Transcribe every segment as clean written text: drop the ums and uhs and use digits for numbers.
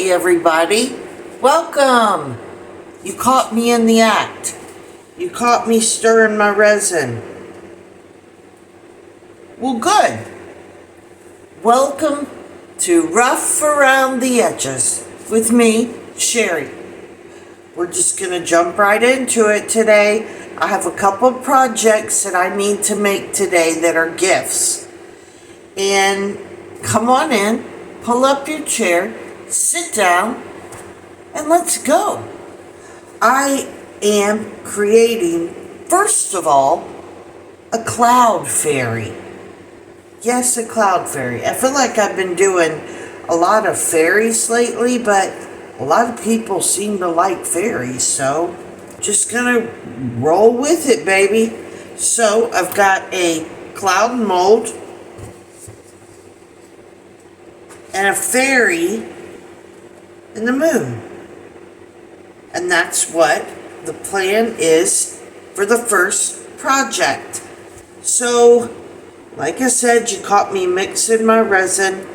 Hey everybody, welcome! You caught me in the act. You caught me stirring my resin. Well, good. Welcome to Rough Around the Edges with me, Sherry. We're just going to jump right into it today. I have a couple projects that I need to make today that are gifts. And come on in, pull up your chair, sit down, and let's go. I am creating, first of all, a cloud fairy. Yes, a cloud fairy. I feel like I've been doing a lot of fairies lately, but a lot of people seem to like fairies, so just gonna roll with it, baby. So I've got a cloud mold and a fairy in the moon. And that's what the plan is for the first project. So, like I said, you caught me mixing my resin.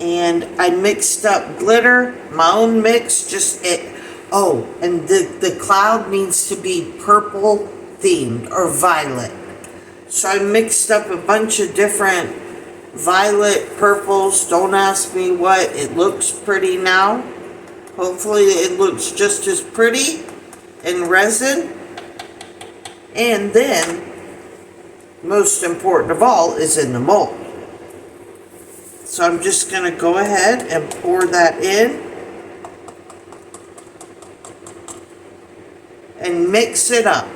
And I mixed up glitter, my own mix, and the cloud needs to be purple themed or violet. So I mixed up a bunch of different violet purples. Don't ask me what. It looks pretty now. Hopefully it looks just as pretty in resin. And then, most important of all, is in the mold. So I'm just going to go ahead and pour that in and mix it up.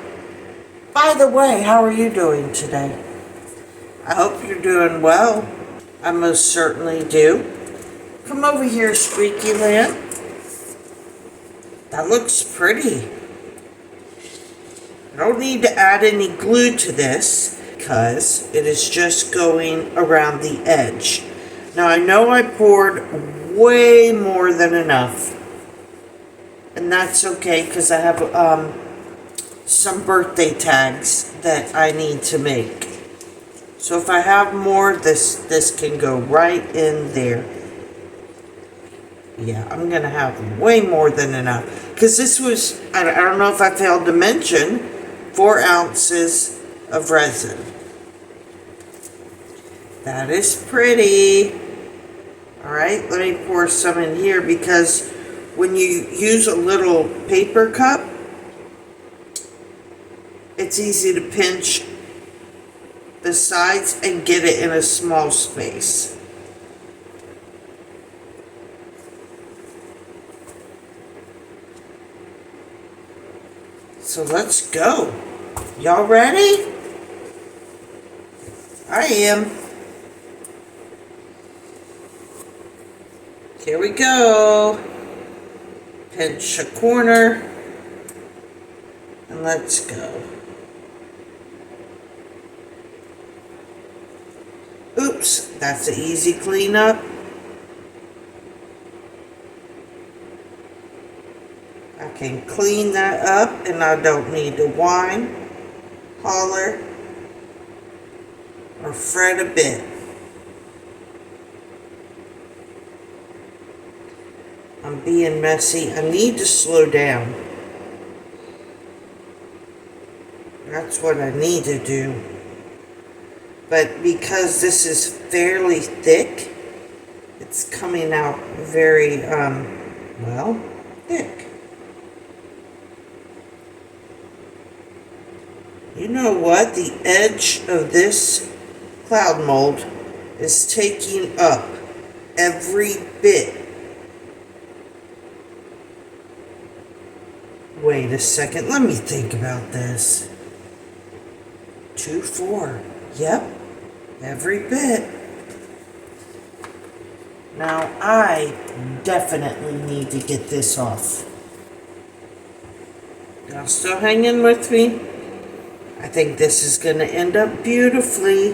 By the way, how are you doing today? I hope you're doing well. I most certainly do. Come over here, Squeaky Lamb. That looks pretty. I don't need to add any glue to this because it is just going around the edge. Now I know I poured way more than enough, and that's okay because I have some birthday tags that I need to make. So if I have more, this can go right in there. Yeah, I'm gonna have way more than enough because this was, I don't know if I failed to mention, 4 ounces of resin. That is pretty. Alright, let me pour some in here because when you use a little paper cup, it's easy to pinch the sides and get it in a small space. So let's go. Y'all ready? I am. Here we go. Pinch a corner. And let's go. Oops, that's an easy cleanup. I can clean that up and I don't need to whine, holler, or fret a bit. I'm being messy. I need to slow down. That's what I need to do. But because this is fairly thick, it's coming out very, thick. You know what? The edge of this cloud mold is taking up every bit. Wait a second, let me think about this. 2, 4. Yep, every bit. Now I definitely need to get this off. Y'all still hanging with me? I think this is going to end up beautifully,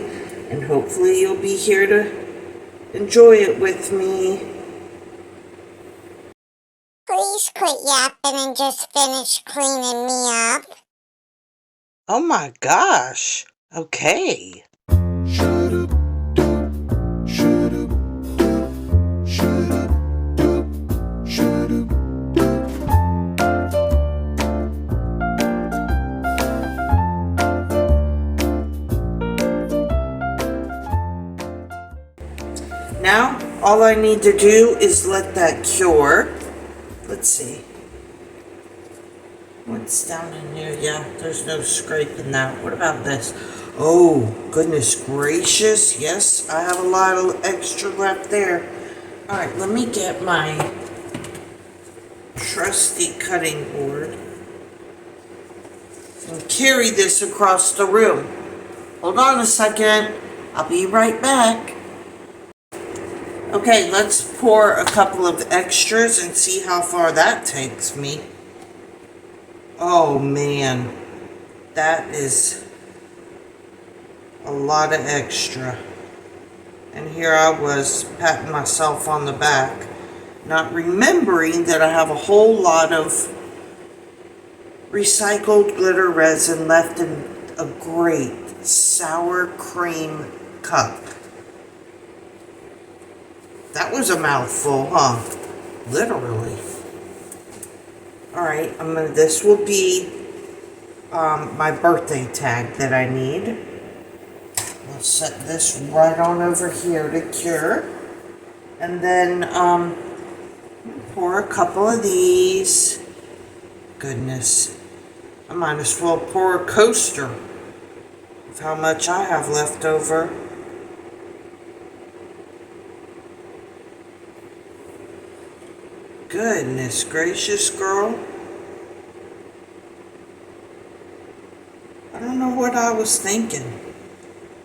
and hopefully you'll be here to enjoy it with me. Please quit yapping and just finish cleaning me up. Oh my gosh. Okay. Now, all I need to do is let that cure. Let's see. What's down in here? Yeah, there's no scrape in that. What about this? Oh, goodness gracious. Yes, I have a lot of extra left there. All right, let me get my trusty cutting board and carry this across the room. Hold on a second. I'll be right back. Okay, let's pour a couple of extras and see how far that takes me. Oh man, that is a lot of extra. And here I was patting myself on the back, not remembering that I have a whole lot of recycled glitter resin left in a great sour cream cup. That was a mouthful, huh? Literally. Alright, this will be my birthday tag that I need. I'll set this right on over here to cure. And then pour a couple of these. Goodness. I might as well pour a coaster of how much I have left over. Goodness gracious, girl. I don't know what I was thinking.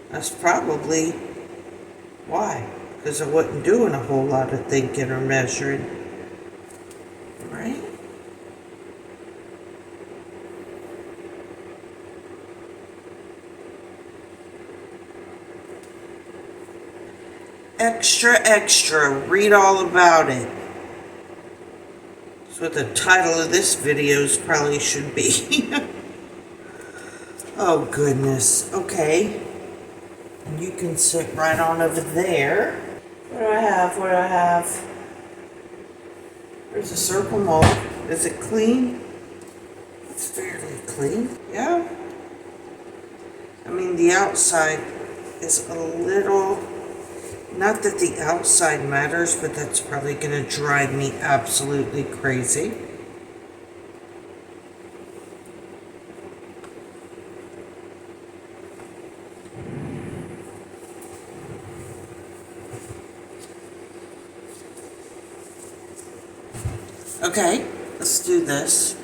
That's probably why. Because I wasn't doing a whole lot of thinking or measuring. Right? Extra, extra. Read all about it. That's what the title of this video probably should be. Oh, goodness. Okay. And you can sit right on over there. What do I have? What do I have? There's a circle mold. Is it clean? It's fairly clean. Yeah. I mean, the outside is a little... Not that the outside matters, but that's probably going to drive me absolutely crazy. Okay, let's do this.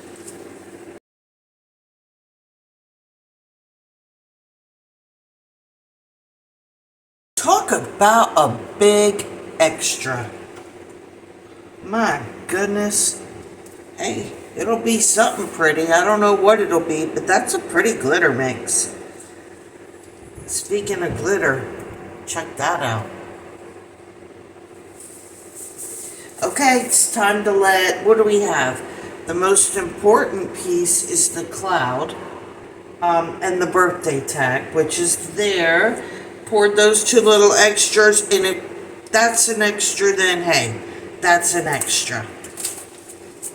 Talk about a big extra. My goodness. Hey, it'll be something pretty. I don't know what it'll be, but that's a pretty glitter mix. Speaking of glitter, check that out. Okay, it's time to what do we have? The most important piece is the cloud and the birthday tag, which is there. Poured those two little extras, and if that's an extra, then hey, that's an extra.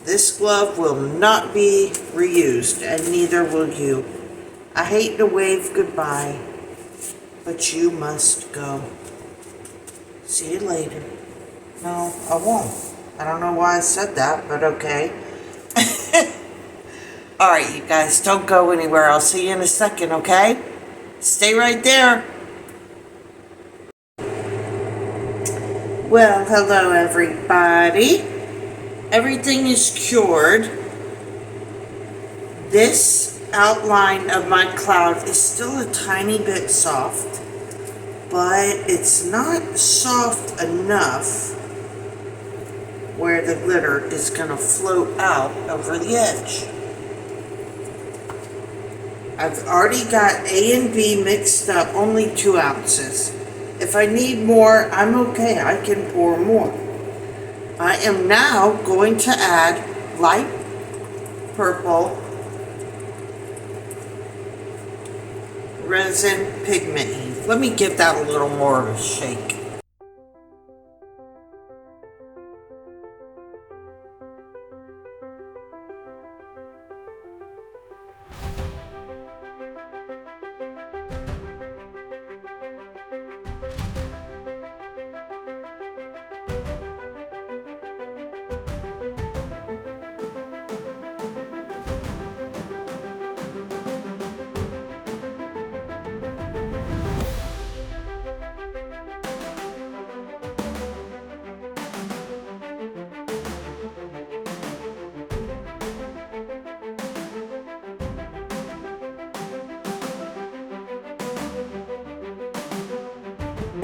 This glove will not be reused, and neither will you. I hate to wave goodbye, but you must go. See you later. No, I won't. I don't know why I said that, but okay. Alright, you guys, don't go anywhere. I'll see you in a second, okay? Stay right there. Well, hello everybody. Everything is cured. This outline of my cloud is still a tiny bit soft, but it's not soft enough where the glitter is going to float out over the edge. I've already got A and B mixed up, only 2 ounces. If I need more, I'm okay, I can pour more. I am now going to add light purple resin pigment ink. Let me give that a little more of a shake.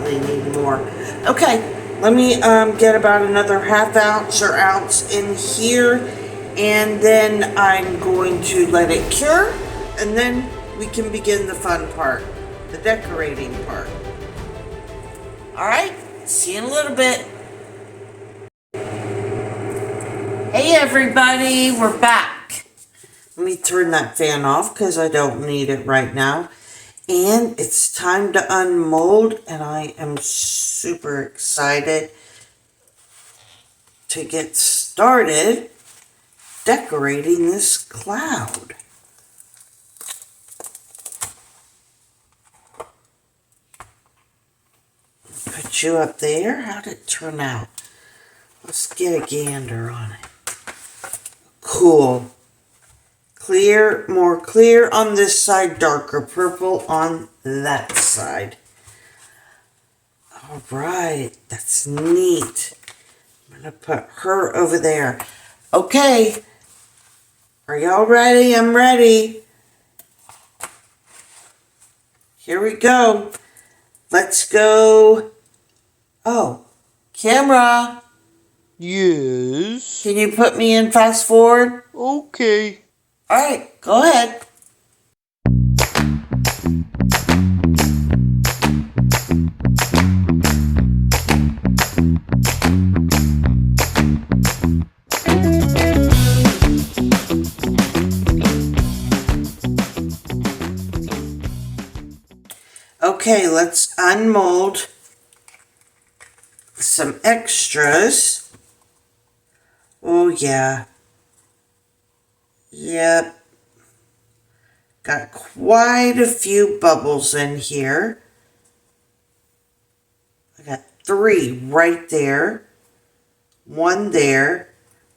definitely need more. Okay, let me get about another ½ ounce or ounce in here, and then I'm going to let it cure, and then we can begin the fun part, the decorating part. Alright, see you in a little bit. Hey everybody, we're back. Let me turn that fan off because I don't need it right now. And it's time to unmold, and I am super excited to get started decorating this cloud. Put you up there. How'd it turn out? Let's get a gander on it. Cool. Clear, more clear on this side, darker purple on that side. All right, that's neat. I'm gonna put her over there. Okay, are y'all ready? I'm ready. Here we go. Let's go. Oh, camera. Yes. Can you put me in fast forward? Okay. All right, go ahead. Okay, let's unmold some extras. Oh yeah. Yep. Got quite a few bubbles in here. I got 3 right there. 1 there.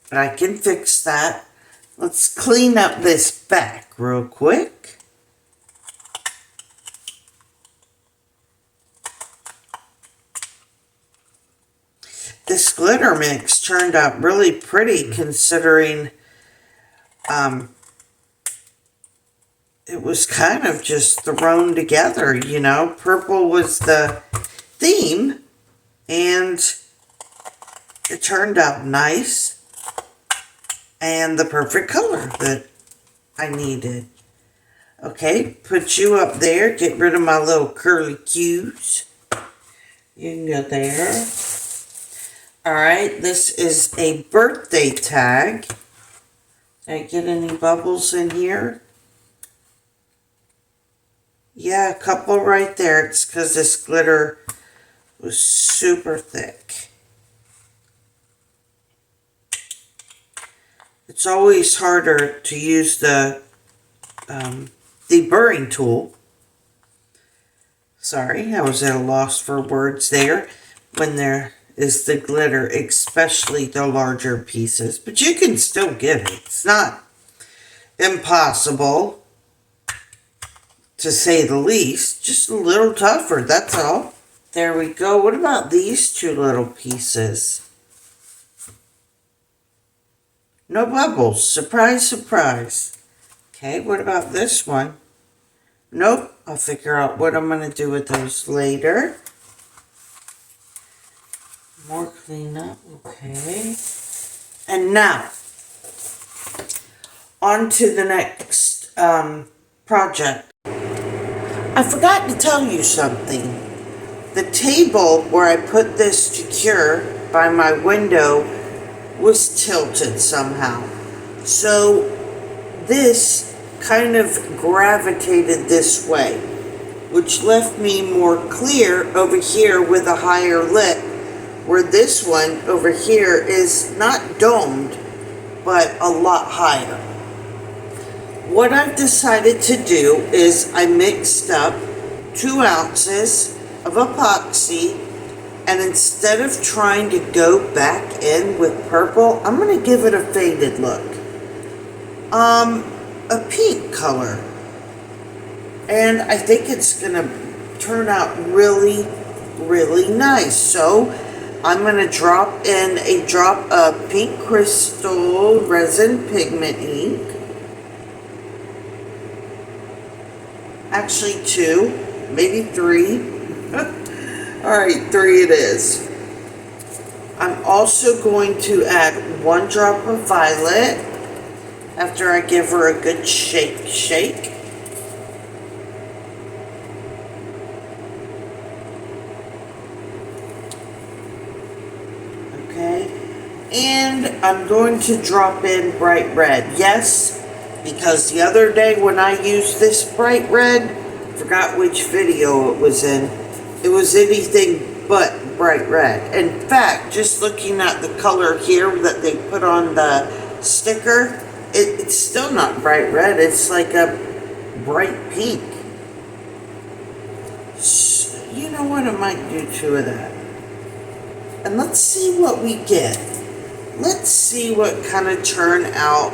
But I can fix that. Let's clean up this back real quick. This glitter mix turned out really pretty considering it was kind of just thrown together, you know. Purple was the theme, and it turned out nice and the perfect color that I needed. Okay, put you up there. Get rid of my little curly cues. You can go there. Alright, this is a birthday tag. Did I get any bubbles in here? Yeah, a couple right there. It's because this glitter was super thick. It's always harder to use the deburring tool. Sorry, I was at a loss for words there. When there is the glitter, especially the larger pieces. But you can still get it. It's not impossible, to say the least. Just a little tougher, that's all. There we go. What about these 2 little pieces? No bubbles. Surprise, surprise. Okay, what about this one? Nope. I'll figure out what I'm going to do with those later. More cleanup. Okay. And now, on to the next project. I forgot to tell you something. The table where I put this to cure by my window was tilted somehow. So this kind of gravitated this way, which left me more clear over here with a higher lip, where this one over here is not domed, but a lot higher. What I've decided to do is I mixed up 2 ounces of epoxy, and instead of trying to go back in with purple, I'm going to give it a faded look. A pink color. And I think it's going to turn out really, really nice. So I'm going to drop in a drop of pink crystal resin pigment ink. Actually 2, maybe 3. Alright, 3 it is. I'm also going to add 1 drop of violet after I give her a good shake. Okay, and I'm going to drop in bright red. Yes, because the other day when I used this bright red, forgot which video it was in, it was anything but bright red. In fact, just looking at the color here that they put on the sticker, it's still not bright red, it's like a bright pink. So, you know what, I might do 2 of that. And let's see what we get. Let's see what kind of turnout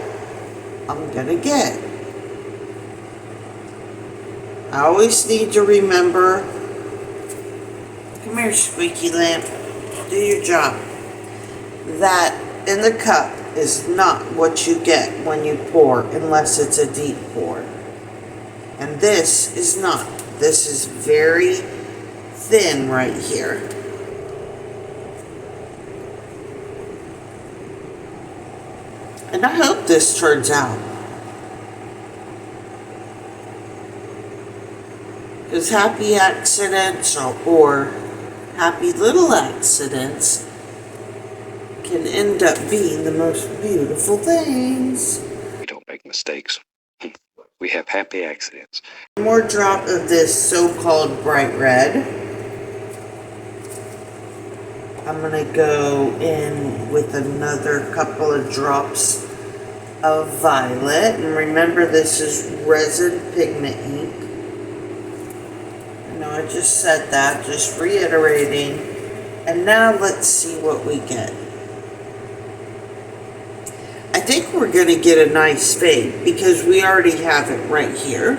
I'm gonna get. I always need to remember, come here, squeaky lamp, do your job. That in the cup is not what you get when you pour, unless it's a deep pour. And this is not. This is very thin right here. And I hope this turns out. Because happy accidents or happy little accidents can end up being the most beautiful things. We don't make mistakes. We have happy accidents. One more drop of this so-called bright red. I'm going to go in with another couple of drops of violet. And remember, this is resin pigment ink. I know I just said that, just reiterating. And now let's see what we get. I think we're going to get a nice fade because we already have it right here.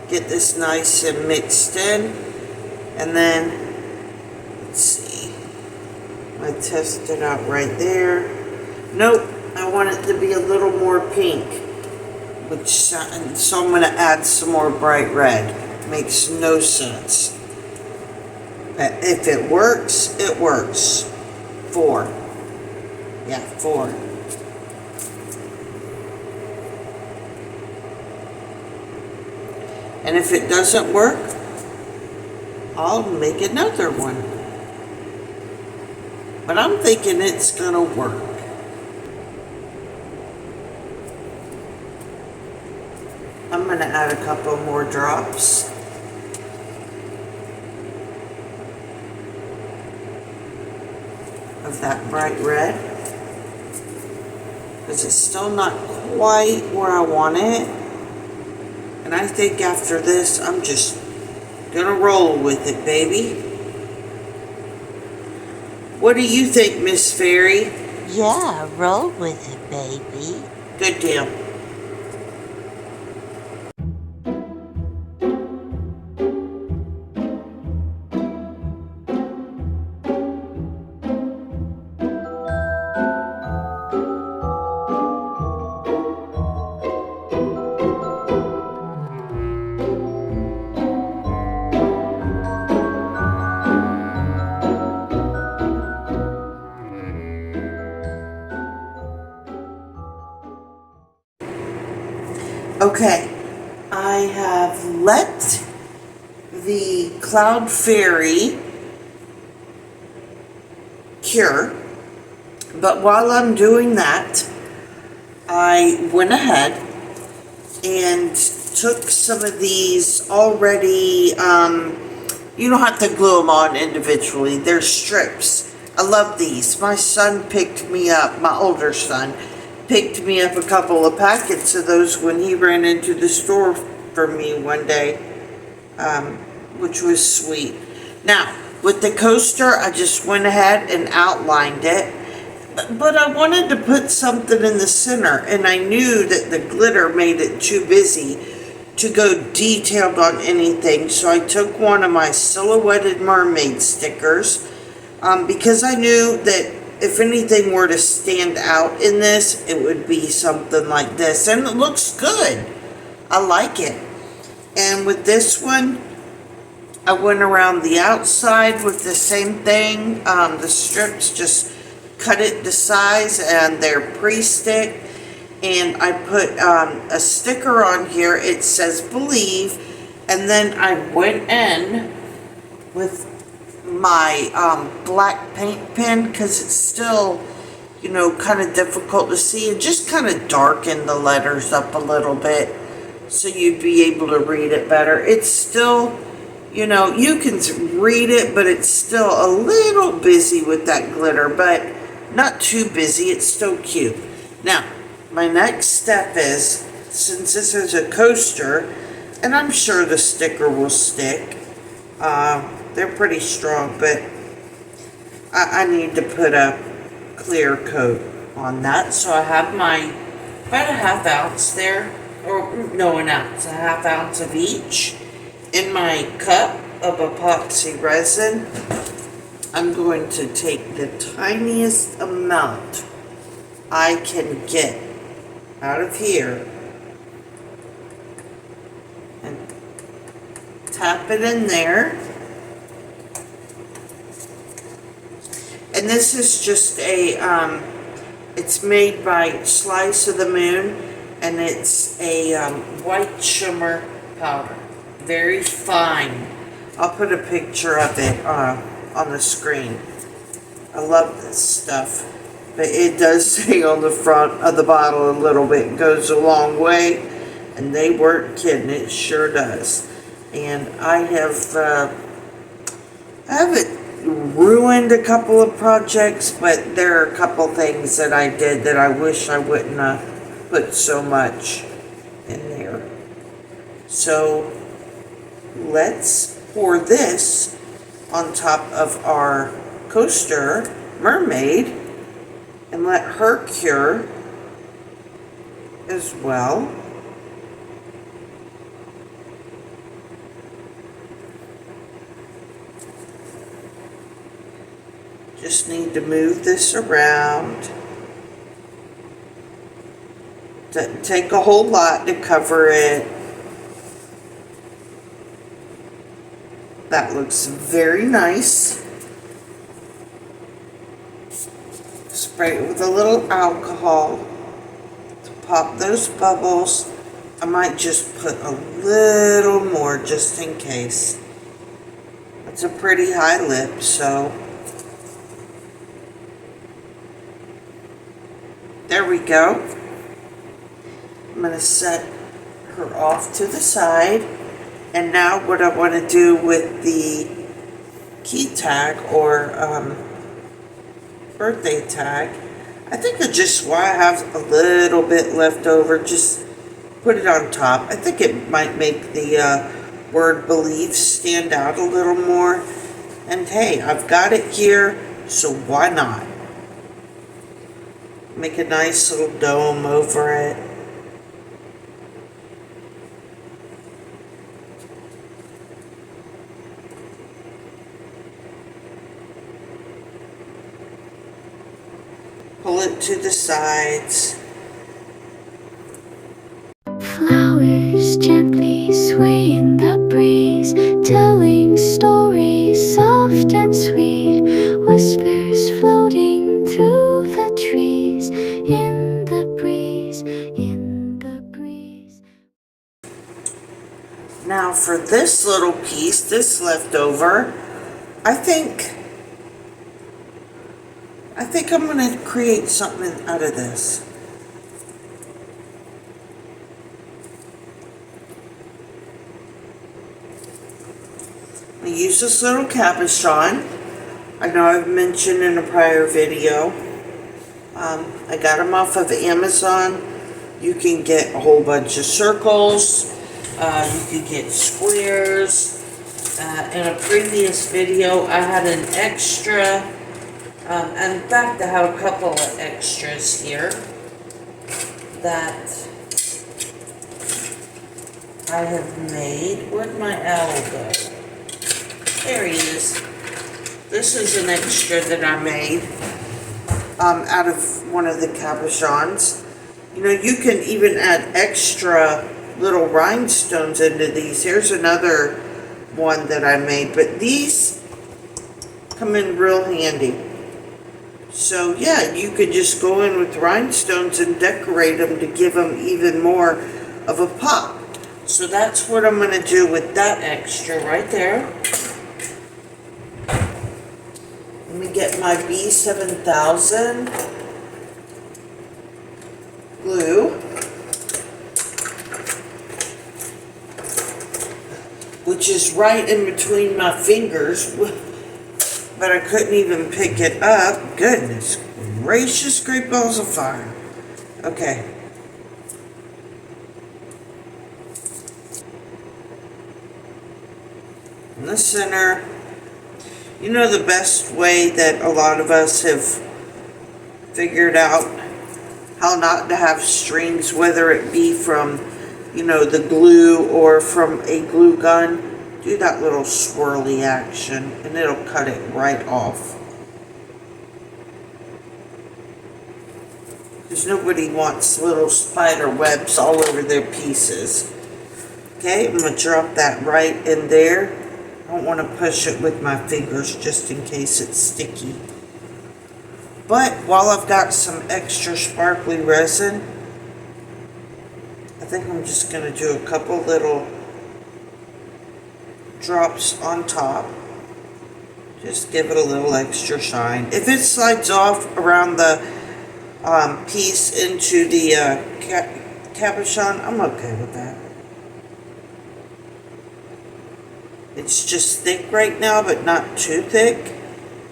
Get this nice and mixed in, and then let's see, I test it out right there. Nope, I want it to be a little more pink, so I'm going to add some more bright red. Makes no sense. But if it works, it works. 4. Yeah, 4. And if it doesn't work, I'll make another one. But I'm thinking it's gonna work. I'm gonna add a couple more drops. Of that bright red. Because it's still not quite where I want it. And I think after this, I'm just gonna roll with it, baby. What do you think, Miss Fairy? Yeah, roll with it, baby. Good deal. Okay, I have let the Cloud Fairy cure, but while I'm doing that, I went ahead and took some of these already, you don't have to glue them on individually, they're strips. I love these. My son picked me up, my older son, picked me up a couple of packets of those when he ran into the store for me one day, which was sweet. Now, with the coaster, I just went ahead and outlined it, but I wanted to put something in the center, and I knew that the glitter made it too busy to go detailed on anything, so I took one of my silhouetted mermaid stickers, because I knew that if anything were to stand out in this, it would be something like this. And it looks good. I like it. And with this one, I went around the outside with the same thing. The strips, just cut it to size, and they're pre-stick. And I put a sticker on here. It says believe. And then I went in with my black paint pen, because it's still, you know, kind of difficult to see, and just kind of darken the letters up a little bit so you'd be able to read it better. It's still, you know, you can read it, but it's still a little busy with that glitter, but not too busy. It's still cute. Now, my next step is, since this is a coaster, and I'm sure the sticker will stick, they're pretty strong, but I need to put a clear coat on that. So I have my, about a ½ ounce there, or no, an ounce, a ½ ounce of each in my cup of epoxy resin. I'm going to take the tiniest amount I can get out of here and tap it in there. And this is just a, it's made by Slice of the Moon, and it's a white shimmer powder. Very fine. I'll put a picture of it on the screen. I love this stuff. But it does say on the front of the bottle a little bit. It goes a long way, and they weren't kidding. It sure does. And I haven't ruined a couple of projects, but there are a couple things that I did that I wish I wouldn't have put so much in there. So let's pour this on top of our coaster, Mermaid, and let her cure as well. Just need to move this around. Doesn't take a whole lot to cover it. That looks very nice. Spray it with a little alcohol to pop those bubbles. I might just put a little more just in case. It's a pretty high lip, so there we go. I'm going to set her off to the side. And now what I want to do with the key tag, or birthday tag, I think I have a little bit left over, just put it on top. I think it might make the word believe stand out a little more. And hey, I've got it here, so why not? Make a nice little dome over it. Pull it to the sides. Flowers gently sway in the breeze, telling stories soft and sweet, whispers floating through the trees, in the breeze, in the breeze. Now for this little piece, this leftover, I think I'm going to create something out of this. I use this little cabochon. I know I've mentioned in a prior video. I got them off of Amazon. You can get a whole bunch of circles. You can get squares. In a previous video, I had an extra. In fact, I have a couple of extras here that I have made. Where'd my owl go? There he is. This is an extra that I made out of one of the cabochons. You know, you can even add extra little rhinestones into these. Here's another one that I made, but these come in real handy. So yeah, you could just go in with rhinestones and decorate them to give them even more of a pop. So that's what I'm going to do with that extra right there. Let me get my B7000 glue, which is right in between my fingers, but I couldn't even pick it up. Goodness gracious, great balls of fire. Okay. In the center. You know, the best way that a lot of us have figured out how not to have strings, whether it be from, you know, the glue or from a glue gun, do that little swirly action and it'll cut it right off. Because nobody wants little spider webs all over their pieces. Okay, I'm going to drop that right in there. I don't want to push it with my fingers just in case it's sticky. But while I've got some extra sparkly resin, I think I'm just going to do a couple little drops on top. Just give it a little extra shine. If it slides off around the piece into the cabochon, I'm okay with that. It's just thick right now, but not too thick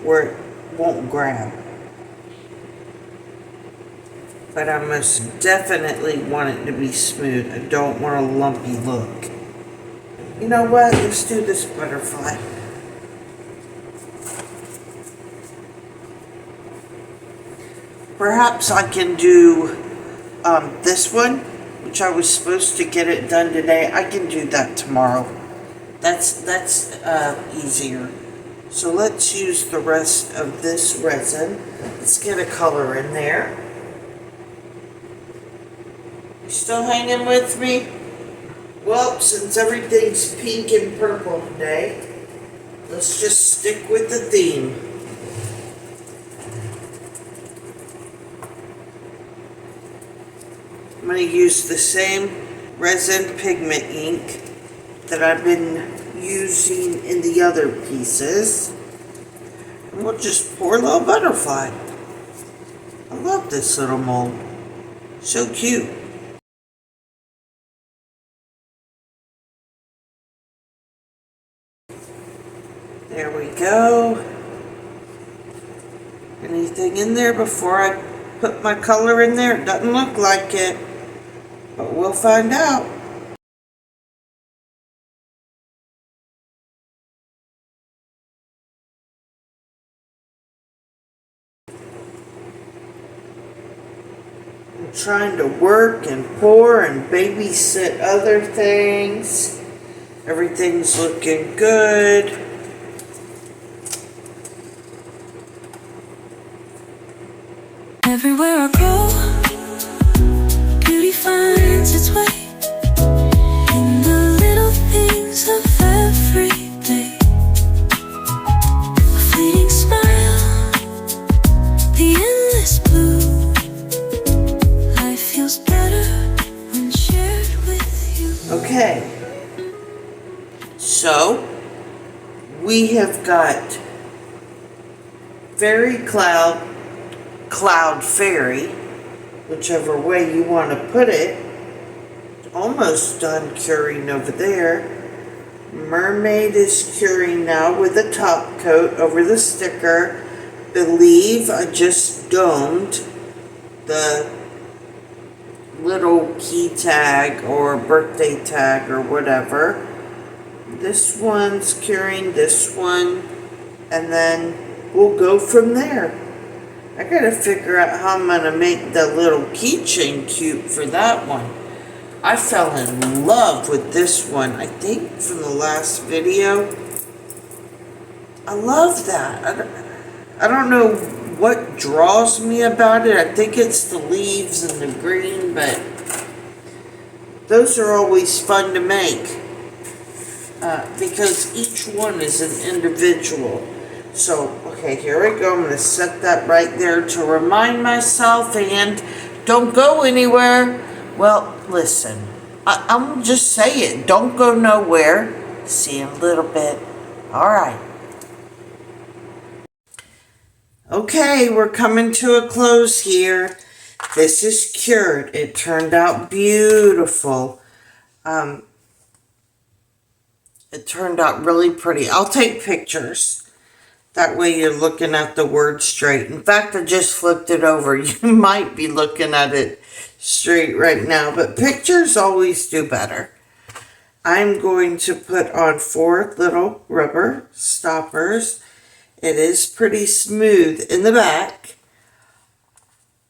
where it won't grab. But I most definitely want it to be smooth. I don't want a lumpy look. You know what? Let's do this butterfly. Perhaps I can do this one, which I was supposed to get it done today. I can do that tomorrow. That's easier. So let's use the rest of this resin. Let's get a color in there. You still hanging with me? Well, since everything's pink and purple today, let's just stick with the theme. I'm going to use the same resin pigment ink that I've been using in the other pieces. And we'll just pour a little butterfly. I love this little mold. So cute. There we go. Anything in there before I put my color in there? It doesn't look like it, but we'll find out. I'm trying to work and pour and babysit other things. Everything's looking good. Everywhere I go, beauty finds its way in the little things of every day. A fleeting smile, the endless blue. Life feels better when shared with you. Okay. So, we have got Fairy Cloud, Cloud Fairy, whichever way you want to put it. Almost done curing over there. Mermaid is curing now with a top coat over the sticker. Believe I just domed the little key tag or birthday tag or whatever. This one's curing this one, and then we'll go from there. I gotta figure out how I'm gonna make the little keychain cute for that one. I fell in love with this one, I think from the last video. I love that. I don't know what draws me about it. I think it's the leaves and the green, but Those are always fun to make because each one is an individual. So, okay, here we go. I'm going to set that right there to remind myself, and don't go anywhere. Well, listen, I'm just say it. Don't go nowhere. See you in a little bit. All right. Okay, we're coming to a close here. This is cured. It turned out beautiful. It turned out really pretty. I'll take pictures. That way you're looking at the word straight. In fact, I just flipped it over. You might be looking at it straight right now, but pictures always do better. I'm going to put on 4 little rubber stoppers. It is pretty smooth in the back,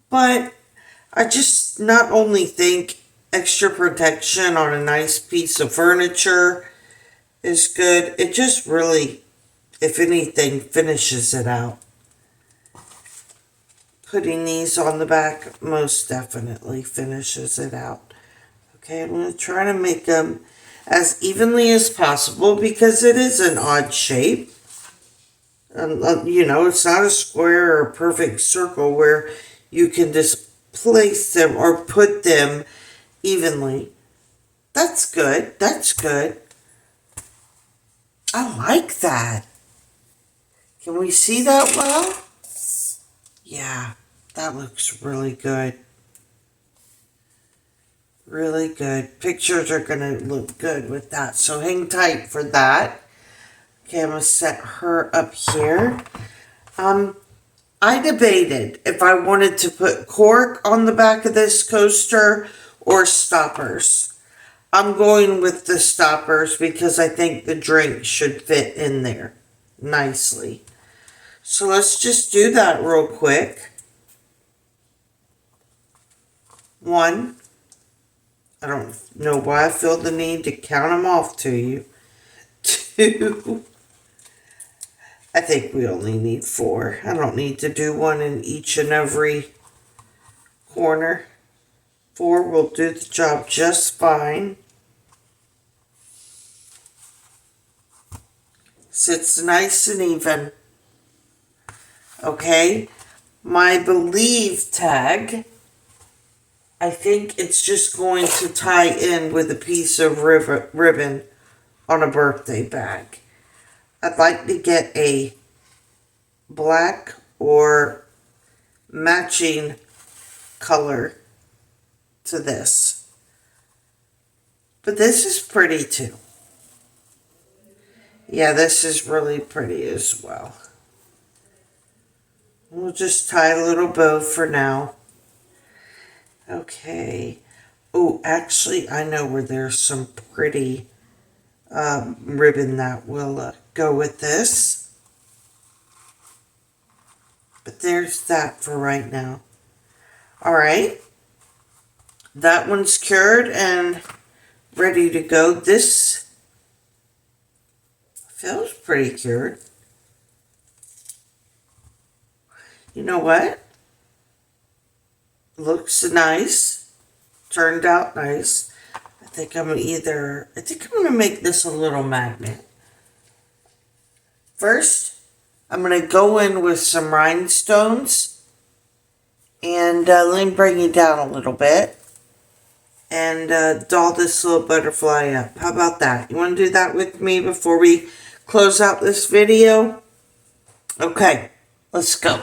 but I just not only think extra protection on a nice piece of furniture is good, it just really, if anything, finishes it out. Putting these on the back most definitely finishes it out. Okay, I'm going to try to make them as evenly as possible because it is an odd shape. You know, it's not a square or a perfect circle where you can just place them or put them evenly. That's good. That's good. I like that. Can we see that well? Yeah, that looks really good. Really good. Pictures are going to look good with that. So hang tight for that. Okay, I'm going to set her up here. I debated if I wanted to put cork on the back of this coaster or stoppers. I'm going with the stoppers because I think the drink should fit in there nicely. So let's just do that real quick. 1. I don't know why I feel the need to count them off to you. 2. I think we only need 4. I don't need to do one in each and every corner. 4 will do the job just fine. Sits nice and even. Okay, my believe tag, I think it's just going to tie in with a piece of ribbon on a birthday bag. I'd like to get a black or matching color to this. But this is pretty too. Yeah, this is really pretty as well. We'll just tie a little bow for now. Okay. Oh, actually, I know where there's some pretty ribbon that will go with this. But there's that for right now. Alright. That one's cured and ready to go. This feels pretty cured. You know what? Looks nice. Turned out nice. I think I'm going to make this a little magnet. First, I'm going to go in with some rhinestones. And let me bring you down a little bit. And doll this little butterfly up. How about that? You want to do that with me before we close out this video? Okay, let's go.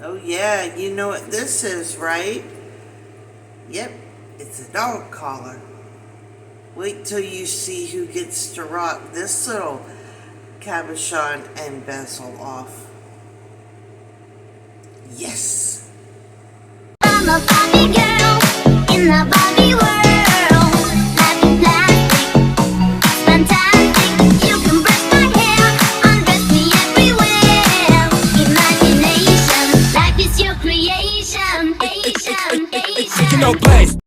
Oh yeah, you know what this is, right? Yep, it's a dog collar. Wait till you see who gets to rock this little cabochon and bezel off. Yes! I'm a Barbie girl in the Barbie world. Life is plastic, it's fantastic. You can brush my hair, undress me everywhere. Imagination, life is your creation. Blaze,